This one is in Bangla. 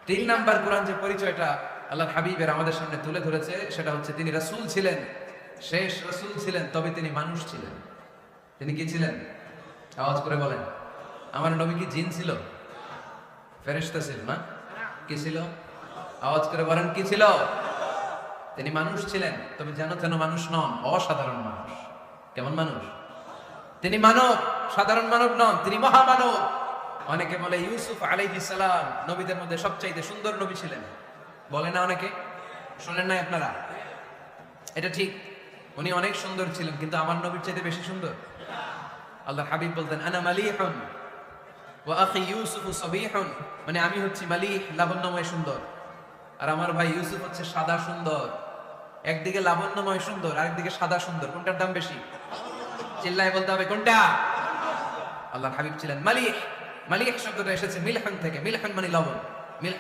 তিন নাম্বার কোরআন যে পরিচয়টা আল্লাহর হাবিবের আমাদের সামনে তুলে ধরেছে সেটা হচ্ছে তিনি রাসূল ছিলেন, শেষ রাসূল ছিলেন, তবে তিনি মানুষ ছিলেন। তিনি কি ছিলেন? আওয়াজ করে বলেন। আমার নবী কি জিন ছিল? ফেরেশতা ছিল না? কি ছিল? আওয়াজ করে বলেন, কি ছিল? তিনি মানুষ ছিলেন, তবে যেন তেন মানুষ নন, অসাধারণ মানুষ। কেমন মানুষ? তিনি মানব, সাধারণ মানব নন, তিনি মহামানব। অনেকে বলে ইউসুফ আলাইহিস সালাম নবীদের মধ্যে সবচাইতে সুন্দর নবী ছিলেন, বলে না অনেকে? শুনেন না আপনারা? এটা ঠিক, উনি অনেক সুন্দর ছিলেন, কিন্তু আমার নবীর চাইতে বেশি সুন্দর। আল্লাহর হাবিব বলতেন আনা মালিহুন ওয়া আখি ইউসুফ সাবিহুন, মানে আমি হচ্ছি মালিহ, লাবণ্যময় সুন্দর, আর আমার ভাই ইউসুফ হচ্ছে সাদা সুন্দর। একদিকে লাবণ্যময় সুন্দর, আরেকদিকে সাদা সুন্দর, কোনটার দাম বেশি? চিল্লায় বলতে হবে কোনটা? আল্লাহর হাবিব ছিলেন মালিহ। মালিহ শব্দটা এসেছে মিলহান থেকে, মিলহান মানে লবণ।